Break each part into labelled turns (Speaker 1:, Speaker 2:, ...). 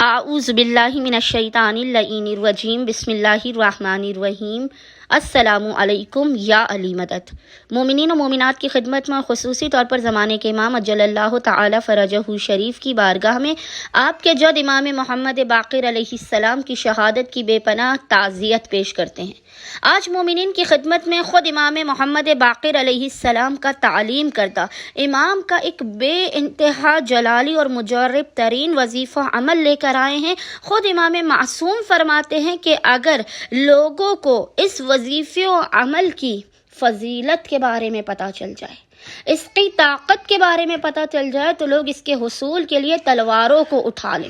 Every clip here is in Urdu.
Speaker 1: اعوذ باللہ من الشیطان اللعین الرجیم بسم اللہ الرحمن الرحیم السلام علیکم یا علی مدد۔ مومنین و مومنات کی خدمت میں خصوصی طور پر زمانے کے امام اجل اللہ تعالی فرجہ شریف کی بارگاہ میں آپ کے جد امام محمد باقر علیہ السلام کی شہادت کی بے پناہ تعزیت پیش کرتے ہیں۔ آج مومنین کی خدمت میں خود امام محمد باقر علیہ السلام کا تعلیم کردہ امام کا ایک بے انتہا جلالی اور مجرب ترین وظیفہ عمل لے کر آئے ہیں۔ خود امام معصوم فرماتے ہیں کہ اگر لوگوں کو اس وظیفے و عمل کی فضیلت کے بارے میں پتہ چل جائے، اس کی طاقت کے بارے میں پتہ چل جائے تو لوگ اس کے حصول کے لیے تلواروں کو اٹھا لیں۔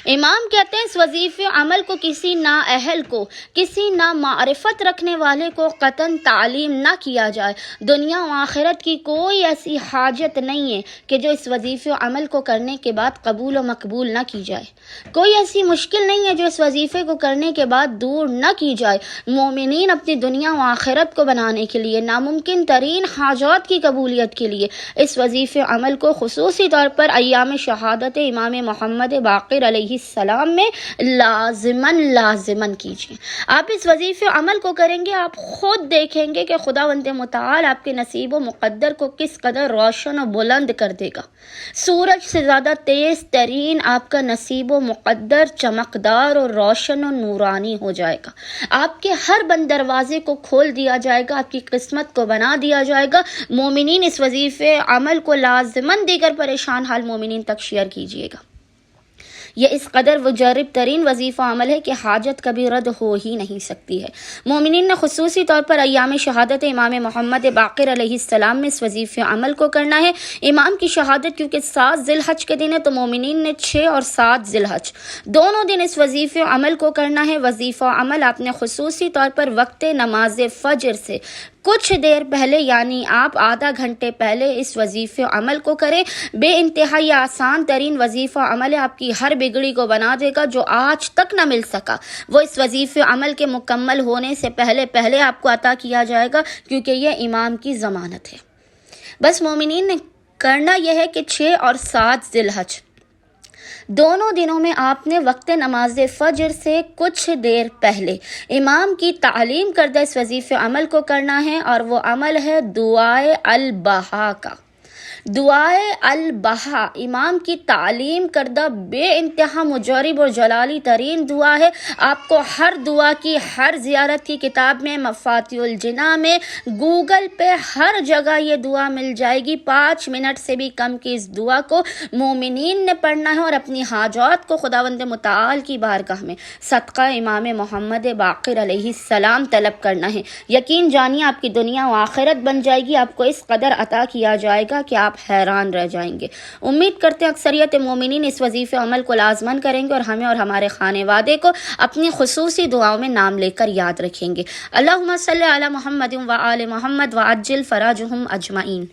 Speaker 1: امام کہتے ہیں اس وظیفے عمل کو کسی نااہل کو، کسی نامعرفت رکھنے والے کو قطعاً تعلیم نہ کیا جائے۔ دنیا و آخرت کی کوئی ایسی حاجت نہیں ہے کہ جو اس وظیفے عمل کو کرنے کے بعد قبول و مقبول نہ کی جائے۔ کوئی ایسی مشکل نہیں ہے جو اس وظیفے کو کرنے کے بعد دور نہ کی جائے۔ مومنین اپنی دنیا و آخرت کو بنانے کے لیے، ناممکن ترین حاجات کی قبولیت کے لیے اس وظیفے عمل کو خصوصی طور پر ایام شہادت امام محمد باقر علیہ السلام میں لازماً کیجیے۔ آپ اس وظیفے عمل کو کریں گے، آپ خود دیکھیں گے کہ خداوند متعال آپ کے نصیب و مقدر کو کس قدر روشن و بلند کر دے گا۔ سورج سے زیادہ تیز ترین آپ کا نصیب و مقدر چمکدار اور روشن و نورانی ہو جائے گا۔ آپ کے ہر بند دروازے کو کھول دیا جائے گا، آپ کی قسمت کو بنا دیا جائے گا۔ مومنین اس وظیفے عمل کو لازماً دیگر پریشان حال مومنین تک شیئر کیجیے گا۔ یہ اس قدر مجرب ترین وظیفہ عمل ہے کہ حاجت کبھی رد ہو ہی نہیں سکتی ہے۔ مومنین نے خصوصی طور پر ایام شہادت امام محمد باقر علیہ السلام میں اس وظیفے عمل کو کرنا ہے۔ امام کی شہادت کیونکہ 7 ذی الحج کے دن ہے تو مومنین نے 6 اور 7 ذی الحج دونوں دن اس وظیفے عمل کو کرنا ہے۔ وظیفہ عمل آپ نے خصوصی طور پر وقت نماز فجر سے کچھ دیر پہلے، یعنی آپ آدھا گھنٹے پہلے اس وظیفے عمل کو کریں۔ بے انتہائی آسان ترین وظیفہ عمل ہے، آپ کی ہر بگڑی کو بنا دے گا۔ جو آج تک نہ مل سکا وہ اس وظیفے عمل کے مکمل ہونے سے پہلے آپ کو عطا کیا جائے گا، کیونکہ یہ امام کی ضمانت ہے۔ بس مومنین نے کرنا یہ ہے کہ 6 اور 7 ذی الحج دونوں دنوں میں آپ نے وقت نماز فجر سے کچھ دیر پہلے امام کی تعلیم کردہ اس وظیفے عمل کو کرنا ہے، اور وہ عمل ہے دعائے البہا کا۔ دعائے البہا امام کی تعلیم کردہ بے انتہا مجرب اور جلالی ترین دعا ہے۔ آپ کو ہر دعا کی، ہر زیارت کی کتاب میں، مفاتیح الجناح میں، گوگل پہ ہر جگہ یہ دعا مل جائے گی۔ 5 منٹ سے بھی کم کی اس دعا کو مومنین نے پڑھنا ہے اور اپنی حاجات کو خداوند متعال کی بارگاہ میں صدقہ امام محمد باقر علیہ السلام طلب کرنا ہے۔ یقین جانیے آپ کی دنیا و آخرت بن جائے گی، آپ کو اس قدر عطا کیا جائے گا کہ آپ حیران رہ جائیں گے۔ امید کرتے ہیں اکثریت مومنین اس وظیفے عمل کو لازماً کریں گے اور ہمیں اور ہمارے خانے وادے کو اپنی خصوصی دعاؤں میں نام لے کر یاد رکھیں گے۔ اللہم صلی علی محمد و آل محمد وعجل فراجہم اجمعین۔